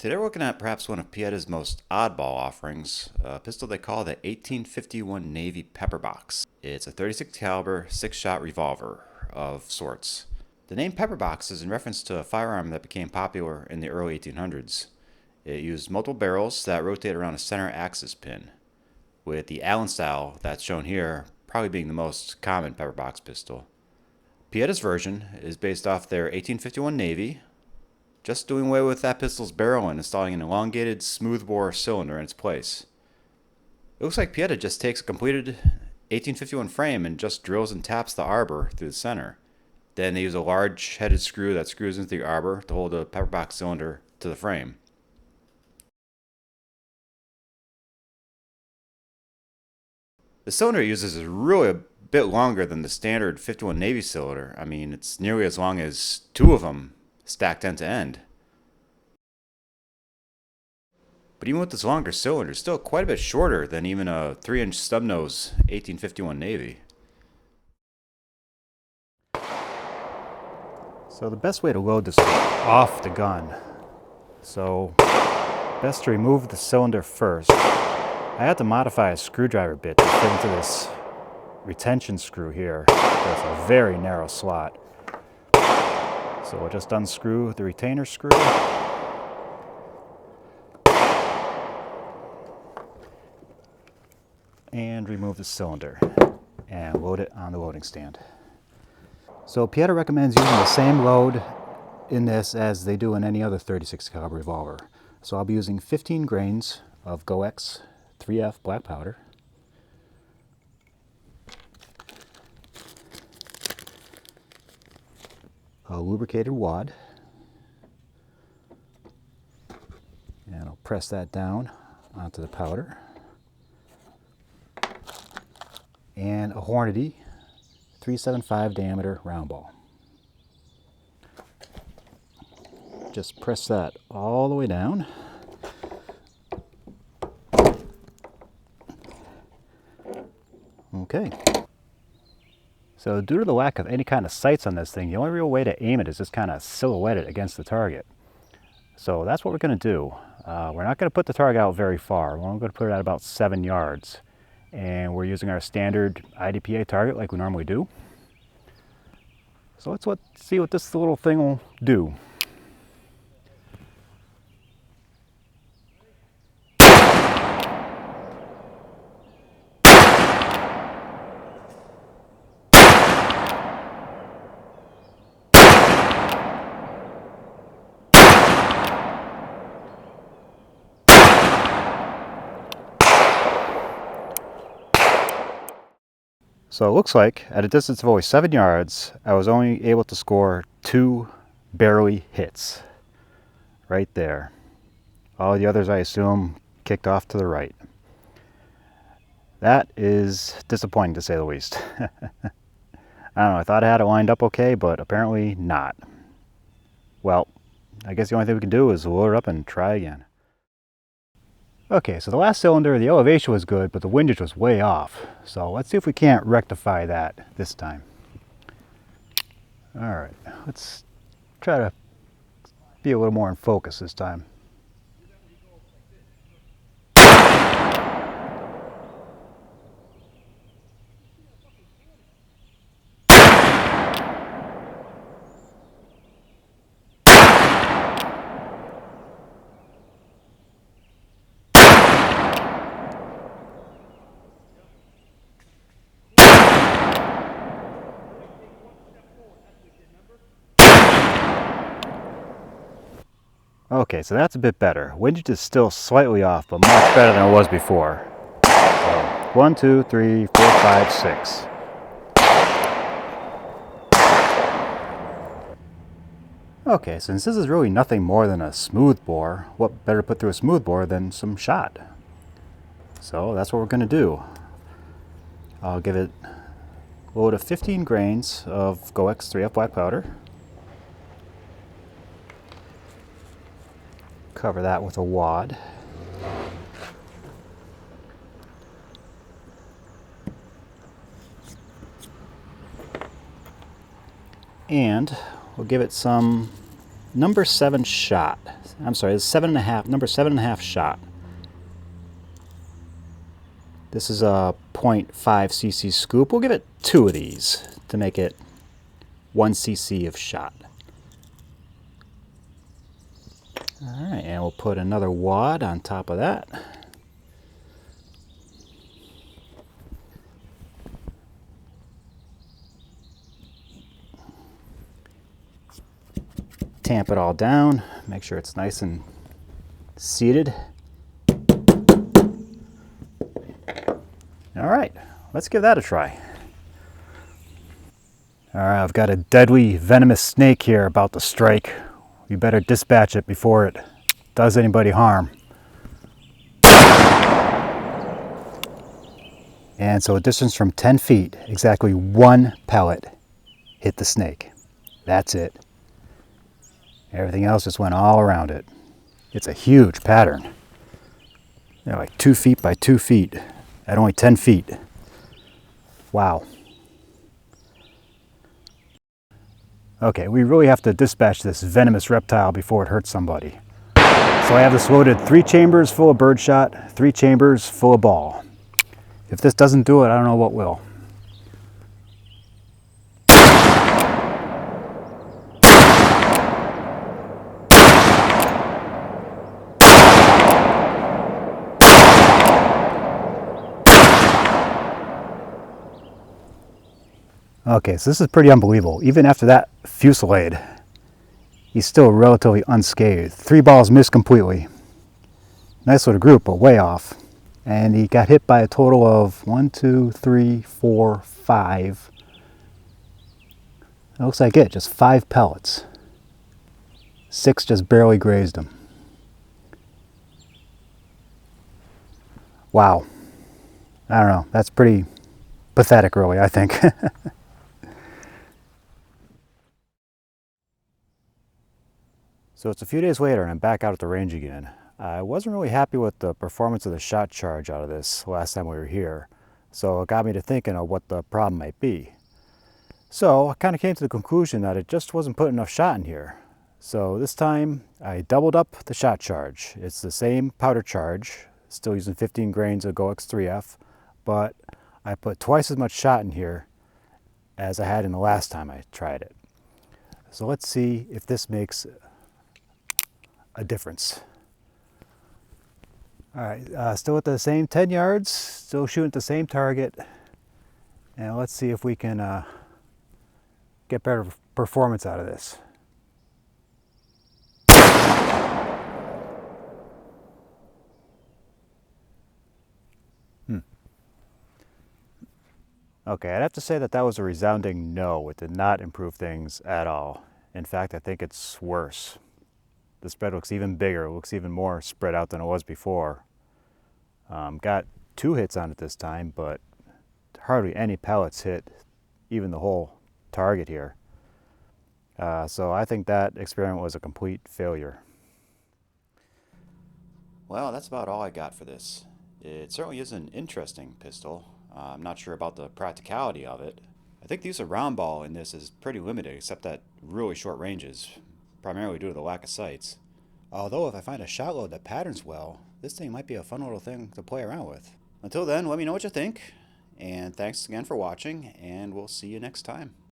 Today we're looking at perhaps one of Pietta's most oddball offerings, a pistol they call the 1851 Navy Pepperbox. It's a 36 caliber 6-shot revolver of sorts. The name Pepperbox is in reference to a firearm that became popular in the early 1800s. It used multiple barrels that rotate around a center axis pin, with the Allen style that's shown here probably being the most common Pepperbox pistol. Pietta's version is based off their 1851 Navy, just doing away with that pistol's barrel and installing an elongated smoothbore cylinder in its place. It looks like Pietta just takes a completed 1851 frame and just drills and taps the arbor through the center. Then they use a large headed screw that screws into the arbor to hold the Pepperbox cylinder to the frame. The cylinder it uses is really a bit longer than the standard 51 Navy cylinder. I mean, it's nearly as long as two of them stacked end to end. But even with this longer cylinder, it's still quite a bit shorter than even a 3-inch stub-nose 1851 Navy. So the best way to load this off the gun. So best to remove the cylinder first. I had to modify a screwdriver bit to fit into this retention screw here. There's a very narrow slot. So we'll just unscrew the retainer screw. And remove the cylinder and load it on the loading stand. So Pietta recommends using the same load in this as they do in any other 36 caliber revolver. So I'll be using 15 grains of GoX 3F black powder, a lubricated wad, and I'll press that down onto the powder, and a Hornady 375 diameter round ball. Just press that all the way down. Okay. So due to the lack of any kind of sights on this thing, the only real way to aim it is just kind of silhouette it against the target. So that's what we're going to do. We're not going to put the target out very far. We're only going to put it at about 7 yards. And we're using our standard IDPA target like we normally do. So let's see what this little thing will do. So it looks like at a distance of only 7 yards, I was only able to score 2 barely hits. Right there. All the others, I assume, kicked off to the right. That is disappointing to say the least. I don't know, I thought I had it lined up okay, but apparently not. Well, I guess the only thing we can do is load it up and try again. Okay, so the last cylinder, the elevation was good, but the windage was way off. So let's see if we can't rectify that this time. All right, let's try to be a little more in focus this time. Okay, so that's a bit better. Windage is still slightly off, but much better than it was before. So 1, 2, 3, 4, 5, 6. Okay, since this is really nothing more than a smooth bore, what better to put through a smooth bore than some shot? So that's what we're going to do. I'll give it a load of 15 grains of GoX 3F black powder. Cover that with a wad. And we'll give it some number 7 shot. I'm sorry, it's 7.5, number 7.5 shot. This is a 0.5 cc scoop. We'll give it 2 of these to make it 1 cc of shot. All right, and we'll put another wad on top of that. Tamp it all down, make sure it's nice and seated. All right, let's give that a try. All right, I've got a deadly venomous snake here about to strike. We better dispatch it before it does anybody harm. And so a distance from 10 feet, exactly 1 pellet hit the snake. That's it. Everything else just went all around it. It's a huge pattern. They're like 2 feet by 2 feet at only 10 feet. Wow. Okay, we really have to dispatch this venomous reptile before it hurts somebody. So I have this loaded 3 chambers full of birdshot, 3 chambers full of ball. If this doesn't do it, I don't know what will. Okay, so this is pretty unbelievable. Even after that fusillade, he's still relatively unscathed. 3 balls missed completely. Nice little group, but way off. And he got hit by a total of 1, 2, 3, 4, 5. It looks like it, just 5 pellets. 6 just barely grazed him. Wow. I don't know, that's pretty pathetic really, I think. So it's a few days later and I'm back out at the range again. I wasn't really happy with the performance of the shot charge out of this last time we were here, so it got me to thinking of what the problem might be. So I kind of came to the conclusion that it just wasn't putting enough shot in here. So this time I doubled up the shot charge. It's the same powder charge, still using 15 grains of GoX3F, but I put twice as much shot in here as I had in the last time I tried it. So let's see if this makes a difference. All right, still at the same 10 yards, still shooting at the same target, and let's see if we can get better performance out of this. Okay, I'd have to say that that was a resounding no. It did not improve things at all. In fact, I think it's worse. The spread looks even bigger, it looks even more spread out than it was before. Got 2 hits on it this time, but hardly any pellets hit even the whole target here. So I think that experiment was a complete failure. Well, that's about all I got for this. It certainly is an interesting pistol. I'm not sure about the practicality of it. I think the use of round ball in this is pretty limited, except at really short ranges, primarily due to the lack of sights. Although if I find a shot load that patterns well, this thing might be a fun little thing to play around with. Until then, let me know what you think, and thanks again for watching, and we'll see you next time.